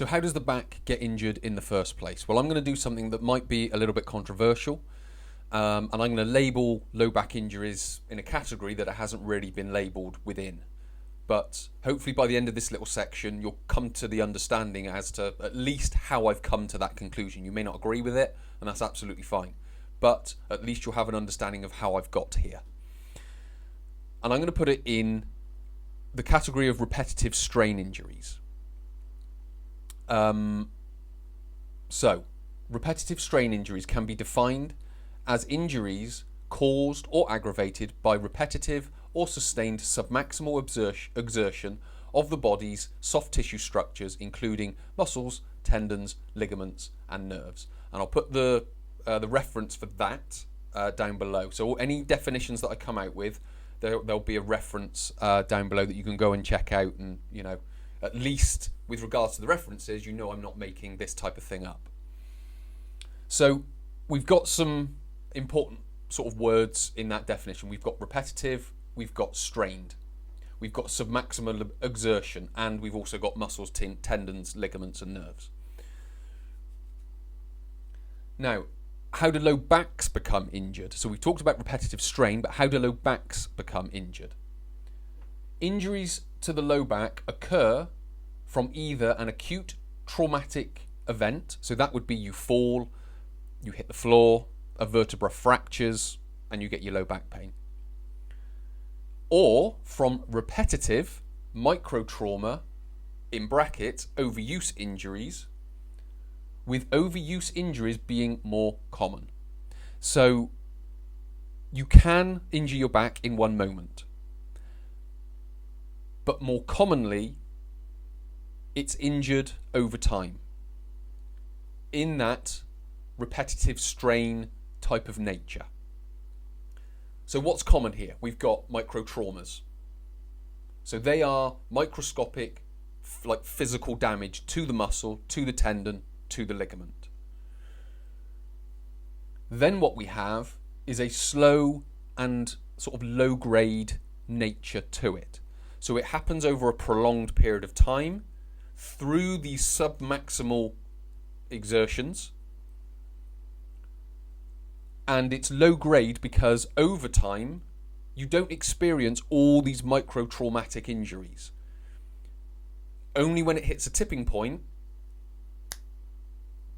So how does the back get injured in the first place? Well, I'm going to do something that might be a little bit controversial, and I'm going to label low back injuries in a category that it hasn't really been labelled within. But hopefully by the end of this little section, you'll come to the understanding as to at least how I've come to that conclusion. You may not agree with it, and that's absolutely fine. But at least you'll have an understanding of how I've got here. And I'm going to put it in the category of repetitive strain injuries. So, repetitive strain injuries can be defined as injuries caused or aggravated by repetitive or sustained submaximal exertion of the body's soft tissue structures, including muscles, tendons, ligaments, and nerves. And I'll put the reference for that down below. So any definitions that I come out with, there'll be a reference down below that you can go and check out, and at least with regards to the references, I'm not making this type of thing up. So we've got some important sort of words in that definition. We've got repetitive, we've got strained, we've got submaximal exertion, and we've also got muscles, tendons, ligaments, and nerves. Now, how do low backs become injured? So we've talked about repetitive strain, but how do low backs become injured? Injuries to the low back occur from either an acute traumatic event, so that would be you fall, you hit the floor, a vertebra fractures, and you get your low back pain. Or from repetitive microtrauma, in brackets, overuse injuries, with overuse injuries being more common. So you can injure your back in one moment, but more commonly it's injured over time in that repetitive strain type of nature. So what's common here? We've got microtraumas. So they are microscopic, like physical damage to the muscle, to the tendon, to the ligament. Then what we have is a slow and sort of low grade nature to it. So it happens over a prolonged period of time through these submaximal exertions, and it's low grade because over time you don't experience all these micro-traumatic injuries. Only when it hits a tipping point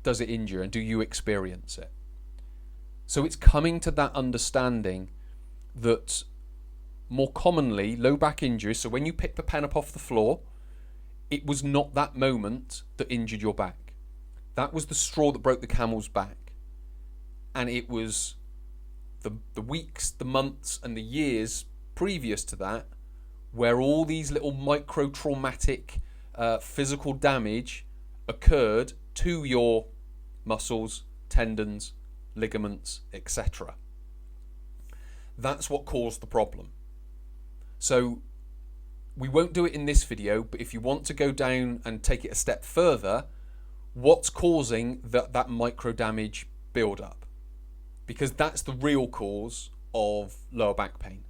does it injure, and do you experience it. So it's coming to that understanding that more commonly low back injuries, so when you pick the pen up off the floor, it was not that moment that injured your back. That was the straw that broke the camel's back. And it was the weeks, the months, and the years previous to that where all these little micro-traumatic physical damage occurred to your muscles, tendons, ligaments, etc. That's what caused the problem. So we won't do it in this video, but if you want to go down and take it a step further, what's causing that micro damage build up? Because that's the real cause of lower back pain.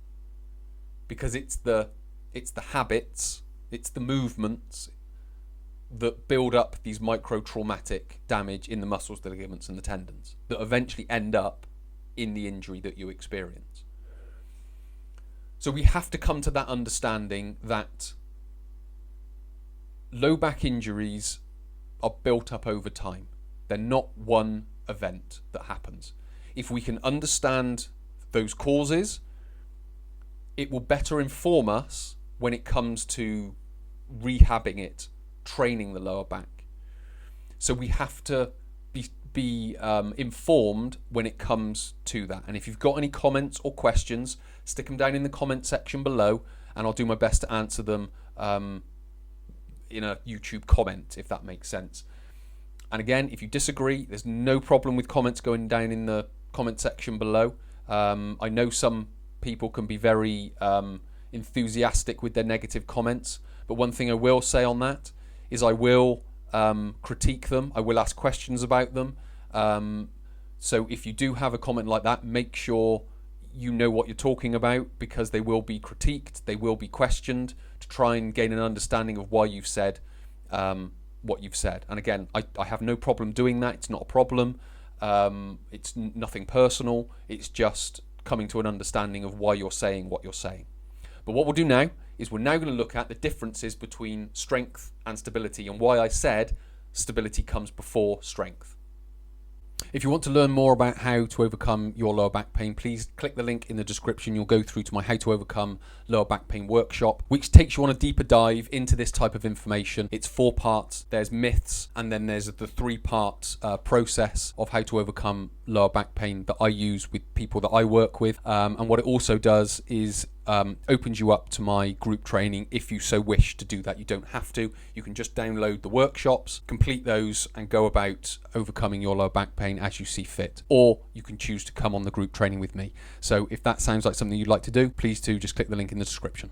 Because it's the habits, it's the movements that build up these micro-traumatic damage in the muscles, the ligaments, and the tendons that eventually end up in the injury that you experience. So we have to come to that understanding that low back injuries are built up over time. They're not one event that happens. If we can understand those causes, it will better inform us when it comes to rehabbing it, training the lower back. So we have to be informed when it comes to that. And if you've got any comments or questions, stick them down in the comment section below, and I'll do my best to answer them in a YouTube comment, if that makes sense. And again, if you disagree, there's no problem with comments going down in the comment section below. I know some people can be very enthusiastic with their negative comments, but one thing I will say on that is I will critique them. I will ask questions about them. So if you do have a comment like that, make sure you know what you're talking about, because they will be critiqued, they will be questioned to try and gain an understanding of why you've said what you've said. And again, I have no problem doing that. It's not a problem. It's nothing personal. It's just coming to an understanding of why you're saying what you're saying. But what we'll do now is we're now going to look at the differences between strength and stability, and why I said stability comes before strength. If you want to learn more about how to overcome your lower back pain, please click the link in the description. You'll go through to my How to Overcome Lower Back Pain workshop, which takes you on a deeper dive into this type of information. It's 4 parts. There's myths, and then there's the 3-part process of how to overcome lower back pain that I use with people that I work with. And what it also does is opens you up to my group training if you so wish to do that. You don't have to. You can just download the workshops, complete those, and go about overcoming your lower back pain as you see fit. Or you can choose to come on the group training with me. So if that sounds like something you'd like to do, please do just click the link in the description.